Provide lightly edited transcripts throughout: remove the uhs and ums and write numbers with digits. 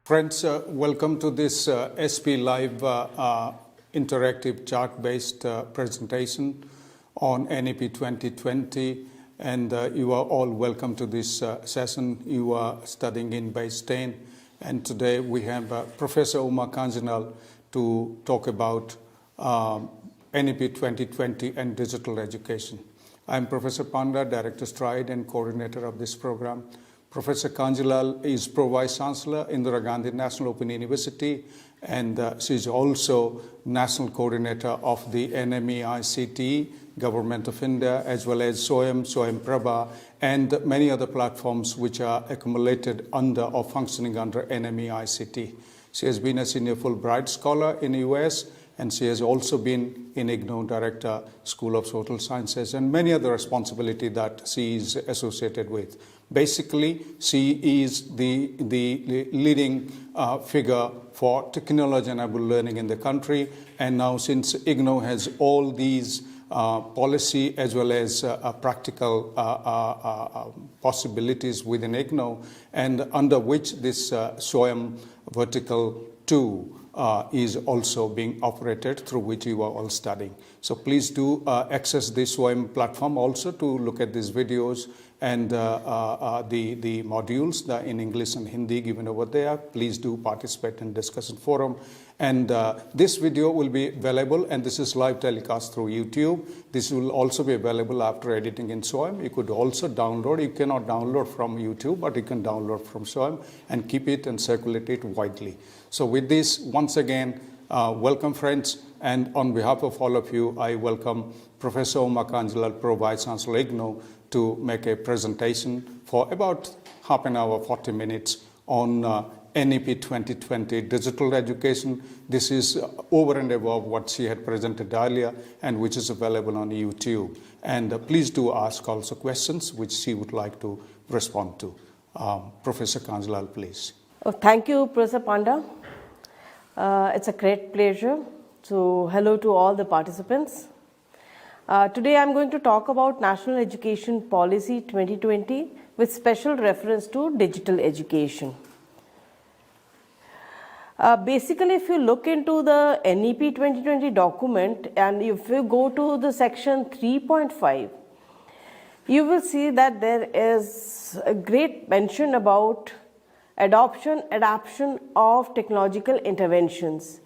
Friends, welcome to this SP Live interactive chart-based presentation on NEP 2020, and you are all welcome to this session. You are studying in Base 10, and today we have Professor Uma Kanjanal to talk about NEP 2020 and digital education. I'm Professor Panda, Director Stride and coordinator of this program. Professor Kanjanal is Pro Vice Chancellor, Indira Gandhi National Open University, and she's also National Coordinator of the NME-ICT, Government of India, as well as Swayam Prabha, and many other platforms which are accumulated under or functioning under NME-ICT. She has been a Senior Fulbright Scholar in the US, and she has also been in IGNOU Director, School of Social Sciences, and many other responsibilities that she is associated with. Basically, she is the leading figure for technology-enabled learning in the country, and now since IGNOU has all these policy as well as practical possibilities within IGNOU, and under which this Swayam Vertical 2 is also being operated, through which you are all studying. So please do access this Swayam platform also to look at these videos and the modules in English and Hindi given over there. Please do participate in discussion forum. And this video will be available, and this is live telecast through YouTube. This will also be available after editing in Swayam. You could also download. You cannot download from YouTube, but you can download from Swayam and keep it and circulate it widely. So with this, once again, welcome friends. And on behalf of all of you, I welcome Professor Uma Kanjanal, Pro Vice Chancellor IGNOU, to make a presentation for about half an hour, 40 minutes on NEP 2020 digital education. This is over and above what she had presented earlier, and which is available on YouTube. And please do ask also questions which she would like to respond to. Professor Kanjanal, please. Oh, thank you, Professor Panda. It's a great pleasure. So, hello to all the participants. Today I am going to talk about National Education Policy 2020 with special reference to digital education. Basically, if you look into the NEP 2020 document and if you go to the section 3.5, you will see that there is a great mention about adoption of technological interventions.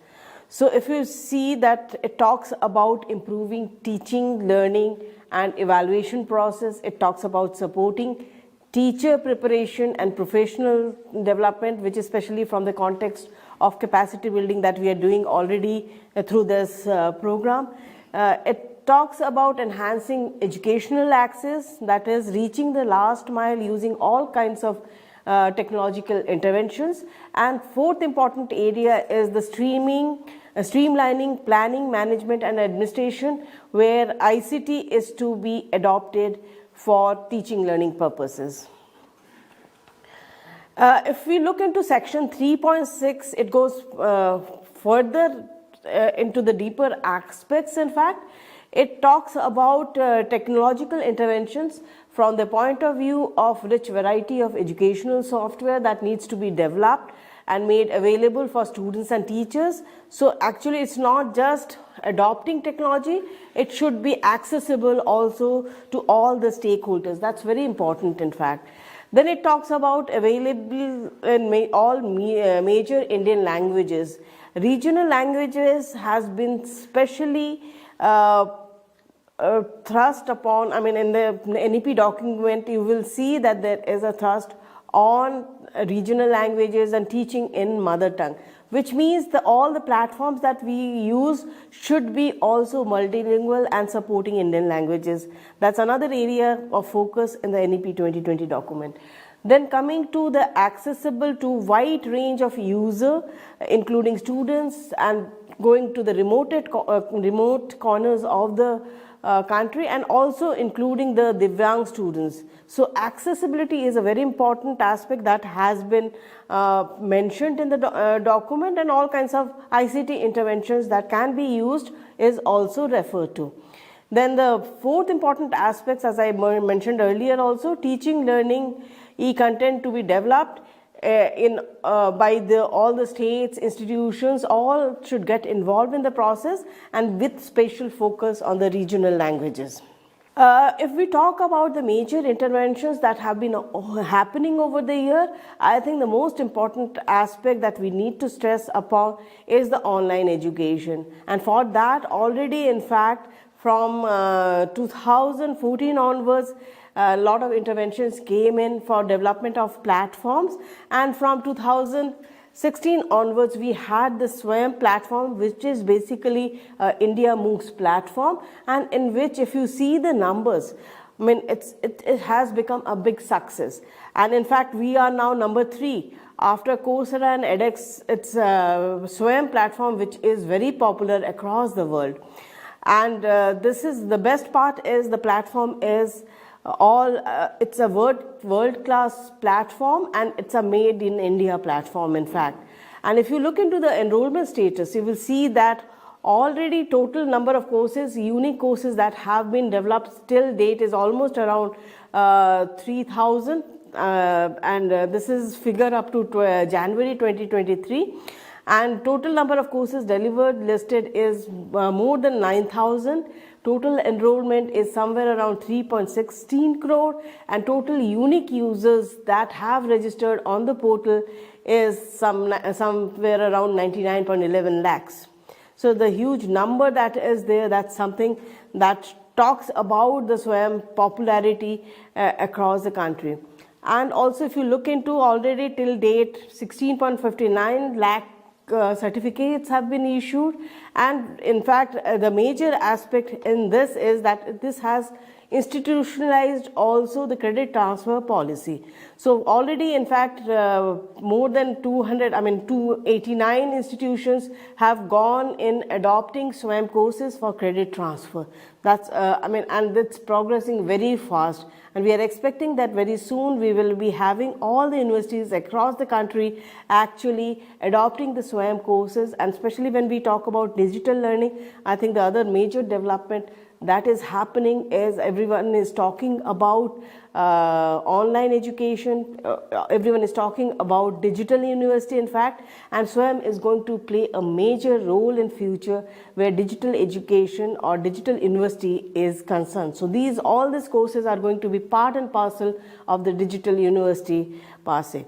So if you see that it talks about improving teaching, learning and evaluation process, it talks about supporting teacher preparation and professional development, which is especially from the context of capacity building that we are doing already through this program. It talks about enhancing educational access, that is reaching the last mile using all kinds of technological interventions. And fourth important area is the streamlining planning, management and administration, where ICT is to be adopted for teaching learning purposes. If we look into section 3.6, it goes further into the deeper aspects. In fact, it talks about technological interventions from the point of view of rich variety of educational software that needs to be developed and made available for students and teachers. So actually it's not just adopting technology, it should be accessible also to all the stakeholders. That's very important in fact. Then it talks about available in all major Indian languages. Regional languages has been specially thrust upon. I mean, in the NEP document you will see that there is a thrust on regional languages and teaching in mother tongue, which means that all the platforms that we use should be also multilingual and supporting Indian languages. That's another area of focus in the NEP 2020 document. Then coming to the accessible to wide range of user, including students, and going to the remote corners of the country, and also including the Divyang students. So accessibility is a very important aspect that has been mentioned in the document, and all kinds of ICT interventions that can be used is also referred to. Then the fourth important aspects, as I mentioned earlier also, teaching, learning, e-content to be developed by all the states, institutions, all should get involved in the process, and with special focus on the regional languages. If we talk about the major interventions that have been happening over the year, I think the most important aspect that we need to stress upon is the online education. And for that, already in fact, from 2014 onwards, a lot of interventions came in for development of platforms, and from 2016 onwards we had the Swayam platform, which is basically India MOOCs platform, and in which if you see the numbers, I mean it has become a big success, and in fact we are now number 3 after Coursera and edX. It's a Swayam platform which is very popular across the world, and this is the best part is the platform is it's a world class platform, and it's a made in India platform in fact. And if you look into the enrollment status, you will see that already total number of courses, unique courses that have been developed till date is almost around 3,000, and this is figure up to January 2023, and total number of courses delivered listed is more than 9,000. Total enrollment is somewhere around 3.16 crore, and total unique users that have registered on the portal is somewhere around 99.11 lakhs. So the huge number that is there, that's something that talks about the Swayam popularity across the country. And also if you look into already till date 16.59 lakh certificates have been issued, and in fact the major aspect in this is that this has institutionalized also the credit transfer policy. So already in fact more than 289 institutions have gone in adopting Swayam courses for credit transfer. That's and it's progressing very fast, and we are expecting that very soon we will be having all the universities across the country actually adopting the Swayam courses. And especially when we talk about digital learning, I think the other major development that is happening is everyone is talking about online education, everyone is talking about digital university in fact, and Swayam is going to play a major role in future where digital education or digital university is concerned. So all these courses are going to be part and parcel of the digital university per se.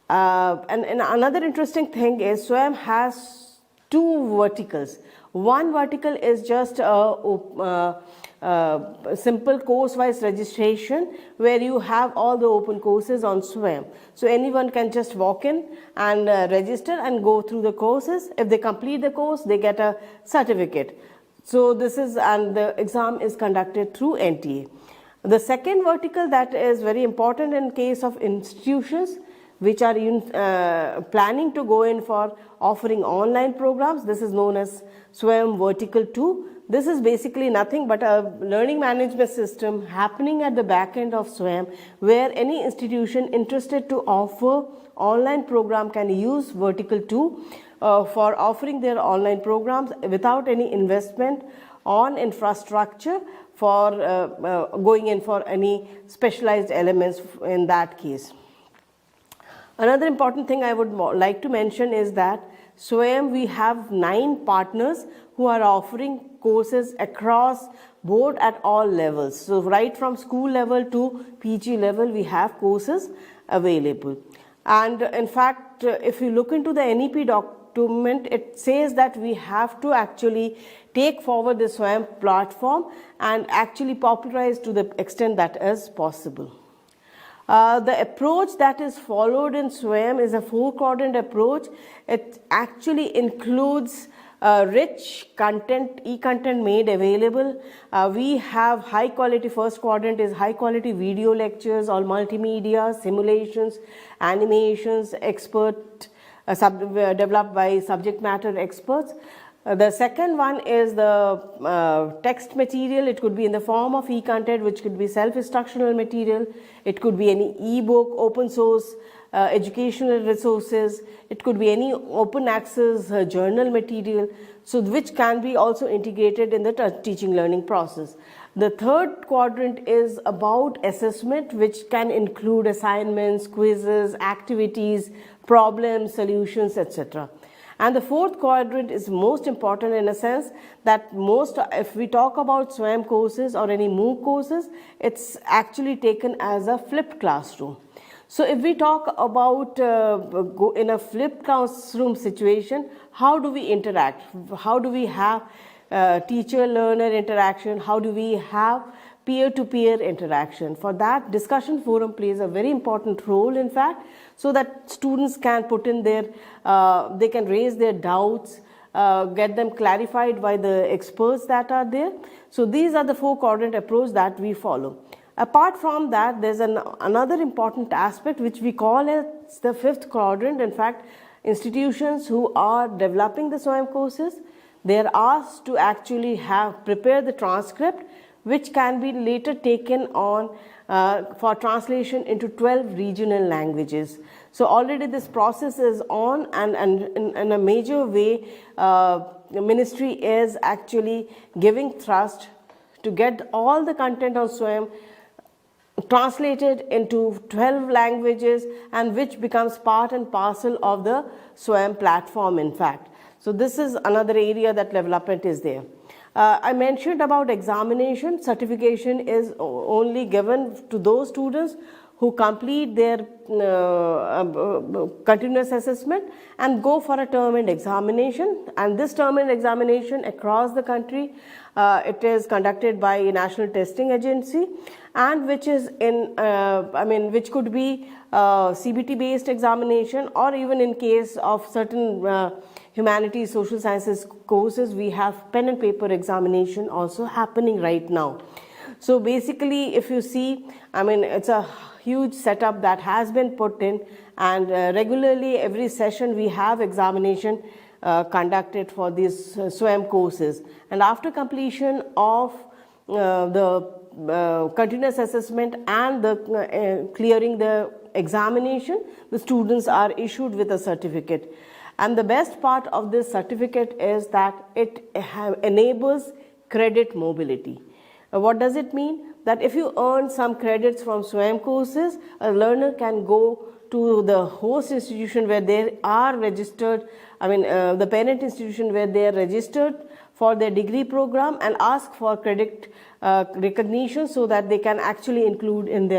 And another interesting thing is Swayam has 2 verticals. One vertical is just a simple course-wise registration where you have all the open courses on Swayam. So anyone can just walk in and register and go through the courses. If they complete the course, they get a certificate. So and the exam is conducted through NTA. The second vertical that is very important in case of institutions which are planning to go in for offering online programs, this is known as Swayam Vertical 2. This is basically nothing but a learning management system happening at the back end of Swayam, where any institution interested to offer online program can use Vertical 2 for offering their online programs without any investment on infrastructure for going in for any specialized elements in that case. Another important thing I would like to mention is that Swayam, we have 9 partners who are offering courses across board at all levels. So right from school level to PG level, we have courses available. And in fact, if you look into the NEP document, it says that we have to actually take forward the Swayam platform and actually popularize to the extent that is possible. The approach that is followed in Swayam is a 4-quadrant approach. It actually includes rich content, e-content made available. We have high quality, first quadrant is high quality video lectures, all multimedia, simulations, animations, developed by subject matter experts. The second one is the text material. It could be in the form of e-content, which could be self-instructional material. It could be any e-book, open source, educational resources. It could be any open access journal material, so which can be also integrated in the teaching learning process. The third quadrant is about assessment, which can include assignments, quizzes, activities, problems, solutions, etc. And the fourth quadrant is most important in a sense that if we talk about Swayam courses or any MOOC courses, it's actually taken as a flipped classroom. So if we talk about in a flipped classroom situation, how do we interact? How do we have teacher-learner interaction? How do we have peer-to-peer interaction? For that, discussion forum plays a very important role, in fact, so that students can put in their, they can raise their doubts, get them clarified by the experts that are there. So these are the four quadrant approach that we follow. Apart from that, there's another important aspect which we call as the fifth quadrant. In fact, institutions who are developing the Swayam courses, they are asked to actually prepare the transcript, which can be later taken on for translation into 12 regional languages. So already this process is on, and in a major way, the ministry is actually giving thrust to get all the content on Swayam translated into 12 languages, and which becomes part and parcel of the Swayam platform, in fact. So this is another area that development is there. I mentioned about examination. Certification is only given to those students who complete their continuous assessment and go for a term-end examination. And this term-end examination across the country, it is conducted by a national testing agency, and which is which could be CBT based examination, or even in case of certain humanities, social sciences courses, we have pen and paper examination also happening right now. So basically, if you see, it's a huge setup that has been put in, and regularly every session we have examination conducted for these Swayam courses. And after completion of the continuous assessment and the clearing the examination, the students are issued with a certificate. And the best part of this certificate is that it enables credit mobility. What does it mean? That if you earn some credits from Swayam courses, a learner can go to the host institution where they are registered, the parent institution where they are registered for their degree program, and ask for credit recognition so that they can actually include in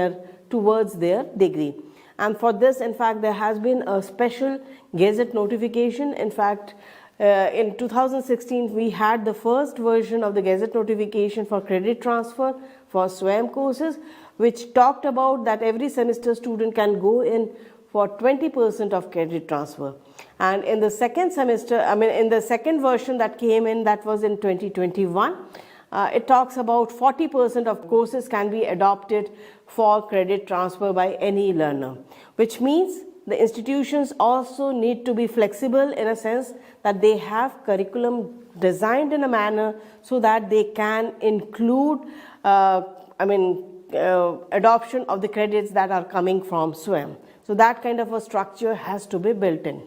towards their degree. And for this, in fact, there has been a special Gazette notification. In fact, in 2016, we had the first version of the Gazette notification for credit transfer for Swayam courses, which talked about that every semester student can go in for 20% of credit transfer. And in the second semester, in the second version that came in, that was in 2021, it talks about 40% of courses can be adopted for credit transfer by any learner, which means the institutions also need to be flexible in a sense that they have curriculum designed in a manner so that they can include adoption of the credits that are coming from Swayam. So that kind of a structure has to be built in.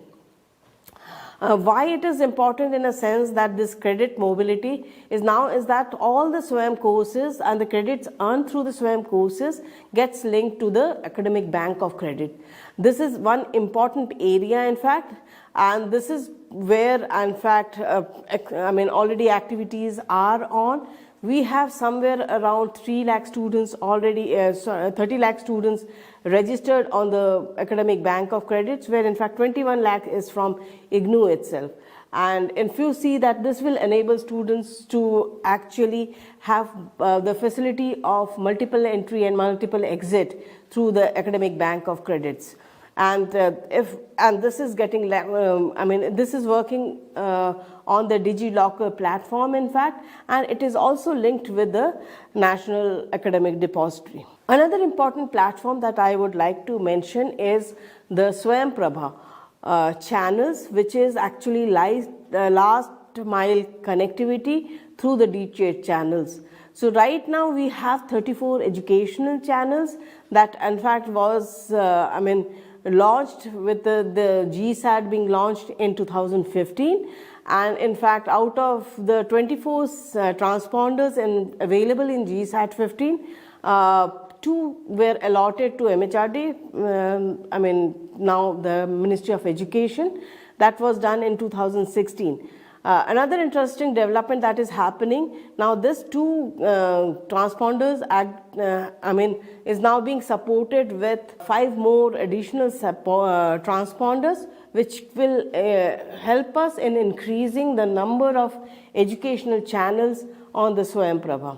Why it is important in a sense that this credit mobility is that all the Swayam courses and the credits earned through the Swayam courses gets linked to the academic bank of credit. This is one important area, in fact, and this is where, in fact, already activities are on. We have somewhere around 3 lakh students already, 30 lakh students registered on the academic bank of credits, where in fact 21 lakh is from IGNOU itself. And if you see that this will enable students to actually have the facility of multiple entry and multiple exit through the academic bank of credits. And this is getting, this is working on the DigiLocker platform, in fact, and it is also linked with the National Academic Depository. Another important platform that I would like to mention is the Swayam Prabha channels, which is actually last mile connectivity through the DCHET channels. So right now we have 34 educational channels that in fact was launched with the GSAT being launched in 2015, And in fact, out of the 24 transponders available in GSAT 15, 2 were allotted to MHRD, now the Ministry of Education. That was done in 2016. Another interesting development that is happening now, this 2 transponders is now being supported with 5 more additional transponders, which will help us in increasing the number of educational channels on the Swayam Prabha.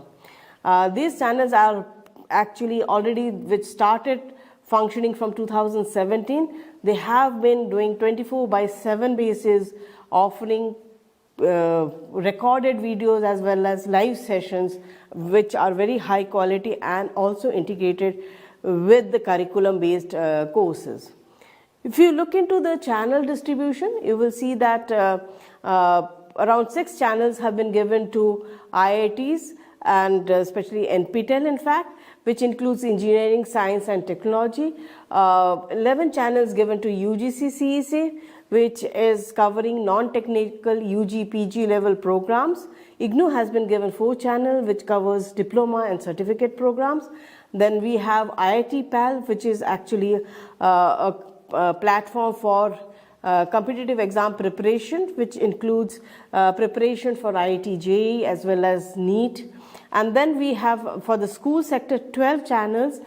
These channels are actually already, which started functioning from 2017. They have been doing 24/7 basis, offering recorded videos as well as live sessions, which are very high quality and also integrated with the curriculum based courses. If you look into the channel distribution, you will see that around 6 channels have been given to IITs and especially NPTEL, in fact, which includes engineering, science and technology. 11 channels given to UGC CEC, which is covering non-technical UG PG level programs. IGNOU has been given 4 channels, which covers diploma and certificate programs. Then we have IIT PAL, which is actually a platform for competitive exam preparation, which includes preparation for IIT JEE as well as NEET. And then we have, for the school sector, 12 channels.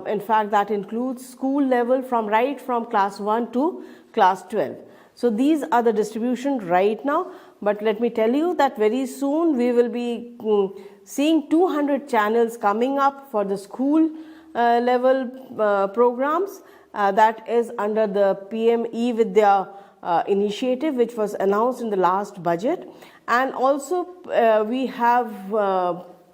In fact, that includes school level right from class 1 to class 12. So these are the distribution right now, but let me tell you that very soon we will be seeing 200 channels coming up for the school level programs. That is under the PM eVidya initiative, which was announced in the last budget. And also we have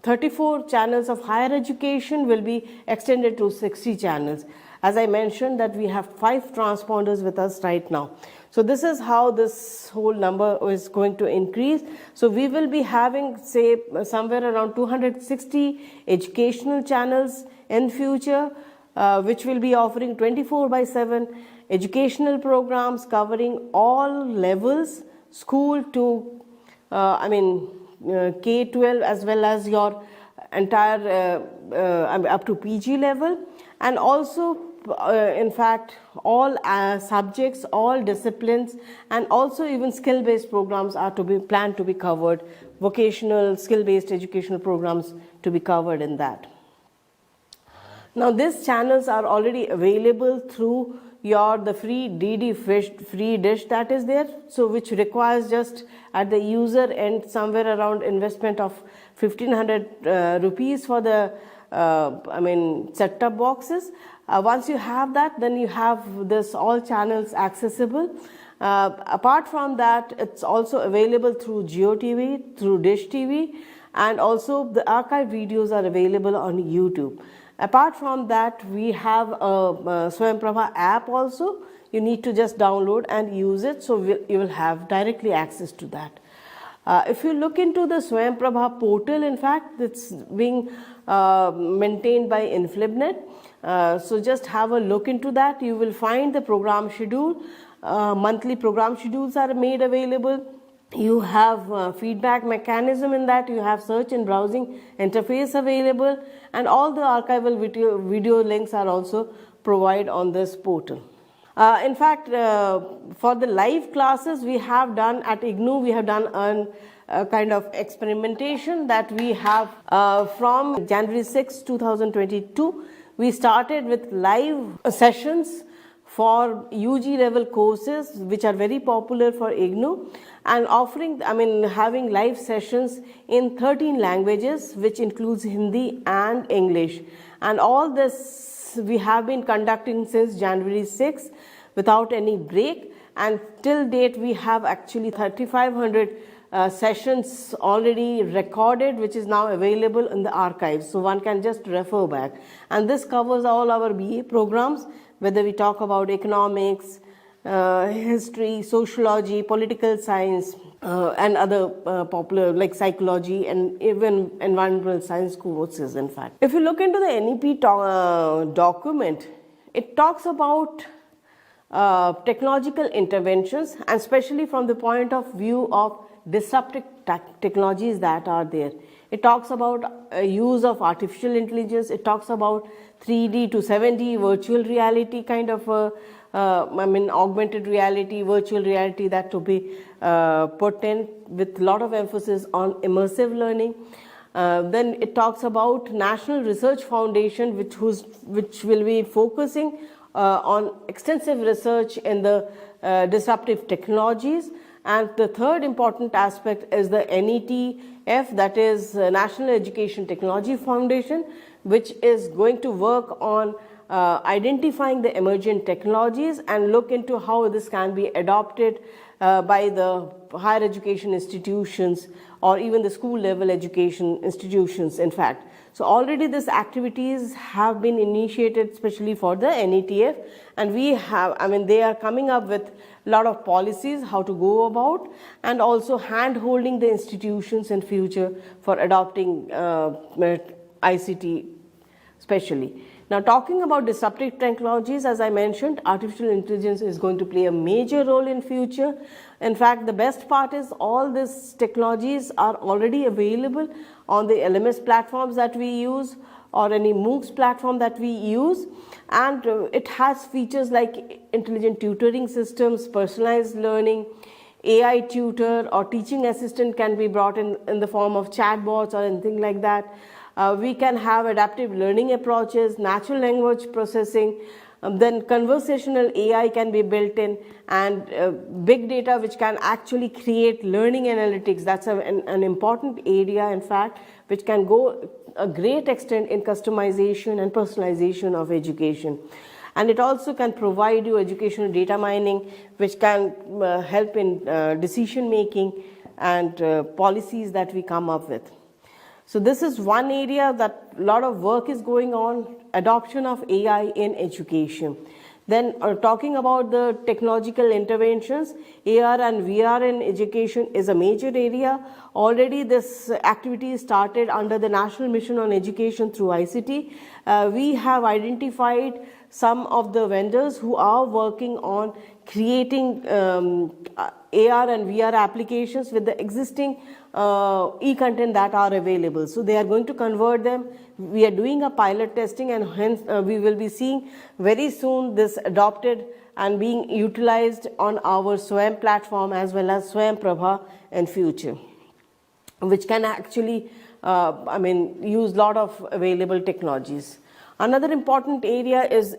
34 channels of higher education will be extended to 60 channels. As I mentioned, that we have 5 transponders with us right now. So this is how this whole number is going to increase. So we will be having, say, somewhere around 260 educational channels in future, which will be offering 24/7 educational programs covering all levels, school to K-12 as well as your entire up to PG level, and also in fact all subjects, all disciplines, and also even skill-based programs are to be planned to be covered, vocational skill-based educational programs to be covered in that. Now these channels are already available through the free DD free dish that is there, so which requires just at the user end somewhere around investment of 1500 rupees for the set-top boxes. Once you have that, then you have this all channels accessible. Apart from that, it's also available through GeoTV, through Dish TV, and also the archived videos are available on YouTube. Apart from that, we have a Swayam Prabha app also. You need to just download and use it, so you will have directly access to that. If you look into the Swayam Prabha portal, in fact, it's being maintained by Inflibnet. So just have a look into that. You will find the program schedule. Monthly program schedules are made available. You have feedback mechanism in that. You have search and browsing interface available, and all the archival video links are also provided on this portal. In fact, for the live classes we have done at IGNOU, we have done a kind of experimentation that we have from January 6, 2022. We started with live sessions for UG level courses, which are very popular for IGNOU, and offering, having live sessions in 13 languages, which includes Hindi and English. And all this we have been conducting since January 6 without any break, and till date we have actually 3500 sessions already recorded, which is now available in the archives, so one can just refer back. And this covers all our BA programs, whether we talk about economics, history, sociology, political science, and other popular like psychology and even environmental science courses, in fact. If you look into the NEP document, it talks about technological interventions, and especially from the point of view of disruptive technologies that are there. It talks about use of artificial intelligence. It talks about 3D to 7D virtual reality kind of augmented reality, virtual reality, that to be put in with a lot of emphasis on immersive learning. Then it talks about National Research Foundation, which will be focusing on extensive research in the disruptive technologies. And the third important aspect is the NET-2020, that is National Education Technology Foundation, which is going to work on identifying the emergent technologies and look into how this can be adopted by the higher education institutions or even the school level education institutions, in fact. So already these activities have been initiated especially for the NETF, and we have, they are coming up with a lot of policies how to go about, and also hand holding the institutions in future for adopting ICT especially. Now, talking about disruptive technologies, as I mentioned, artificial intelligence is going to play a major role in future. In fact, the best part is all these technologies are already available on the LMS platforms that we use or any MOOCs platform that we use, and it has features like intelligent tutoring systems, personalized learning, AI tutor or teaching assistant can be brought in the form of chatbots or anything like that. We can have adaptive learning approaches, natural language processing, then conversational AI can be built in, and big data which can actually create learning analytics. That's an important area, in fact, which can go a great extent in customization and personalization of education. And it also can provide you educational data mining, which can help in decision making and policies that we come up with. So this is one area that a lot of work is going on, adoption of AI in education. Then talking about the technological interventions, AR and VR in education is a major area. Already this activity started under the National Mission on Education through ICT. We have identified some of the vendors who are working on creating AR and VR applications with the existing e-content that are available. So they are going to convert them. We are doing a pilot testing, and hence we will be seeing very soon this adopted and being utilized on our Swayam platform as well as Swayam Prabha in future, which can actually use a lot of available technologies. Another important area is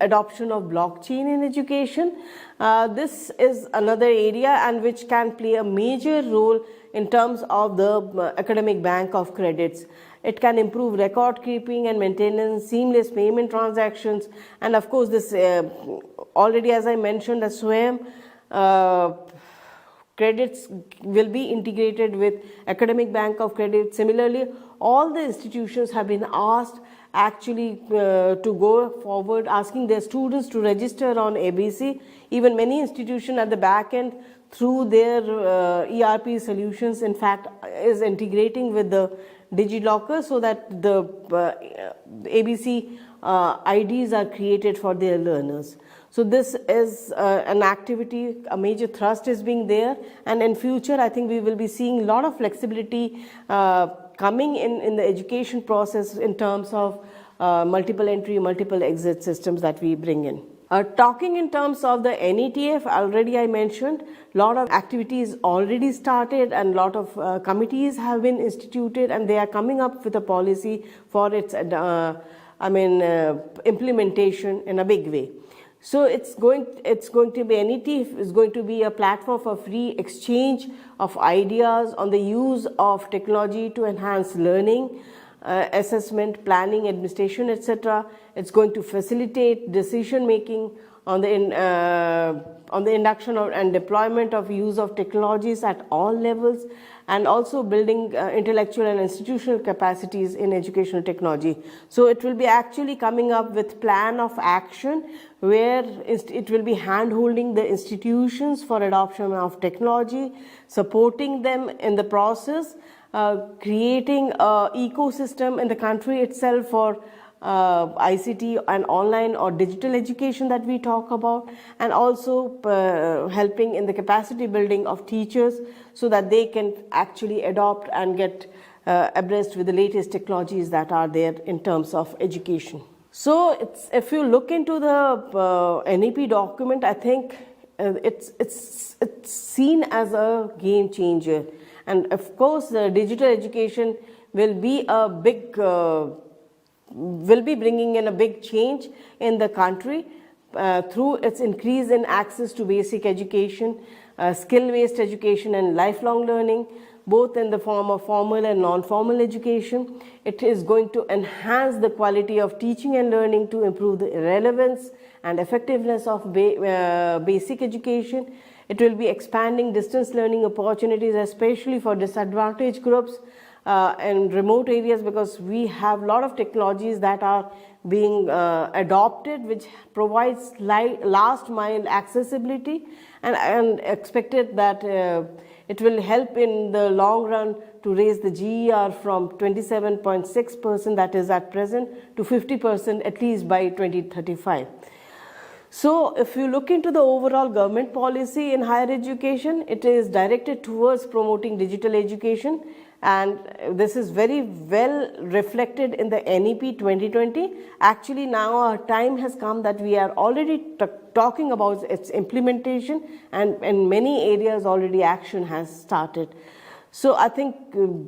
adoption of blockchain in education. This is another area and which can play a major role in terms of the academic bank of credits. It can improve record keeping and maintenance, seamless payment transactions, and of course this already, as I mentioned, the Swayam credits will be integrated with academic bank of credit. Similarly, all the institutions have been asked actually to go forward asking their students to register on ABC. Even many institutions at the back end through their ERP solutions, in fact, is integrating with the DigiLocker so that the ABC IDs are created for their learners. So this is an activity, a major thrust is being there, and in future I think we will be seeing a lot of flexibility coming in the education process in terms of multiple entry, multiple exit systems that we bring in. Talking in terms of the NETF, already I mentioned, a lot of activities already started and a lot of committees have been instituted, and they are coming up with a policy for its implementation in a big way. So it's going to be, NETF is going to be a platform for free exchange of ideas on the use of technology to enhance learning, assessment, planning, administration, etc. It's going to facilitate decision making on the induction and deployment of use of technologies at all levels, and also building intellectual and institutional capacities in educational technology. So it will be actually coming up with plan of action where it will be hand-holding the institutions for adoption of technology, supporting them in the process, creating an ecosystem in the country itself for ICT and online or digital education that we talk about, and also helping in the capacity building of teachers so that they can actually adopt and get abreast with the latest technologies that are there in terms of education. So if you look into the NEP document, I think it's seen as a game changer, and of course digital education will be a big will be bringing in a big change in the country through its increase in access to basic education, skill-based education and lifelong learning, both in the form of formal and non-formal education. It is going to enhance the quality of teaching and learning to improve the relevance and effectiveness of basic education. It will be expanding distance learning opportunities, especially for disadvantaged groups and remote areas, because we have a lot of technologies that are being adopted which provides last mile accessibility, and expected that it will help in the long run to raise the GER from 27.6% that is at present to 50% at least by 2035. So if you look into the overall government policy in higher education, it is directed towards promoting digital education, and this is very well reflected in the NEP 2020. Actually, now our time has come that we are already talking about its implementation, and in many areas already action has started. So I think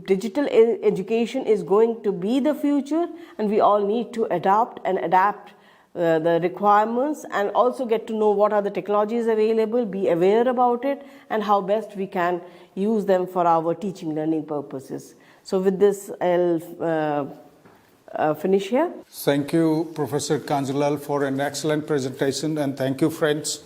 digital education is going to be the future, and we all need to adopt and adapt the requirements, and also get to know what are the technologies available, be aware about it, and how best we can use them for our teaching learning purposes. So with this, I'll finish here. Thank you, Professor Kanjulal, for an excellent presentation, and thank you, friends.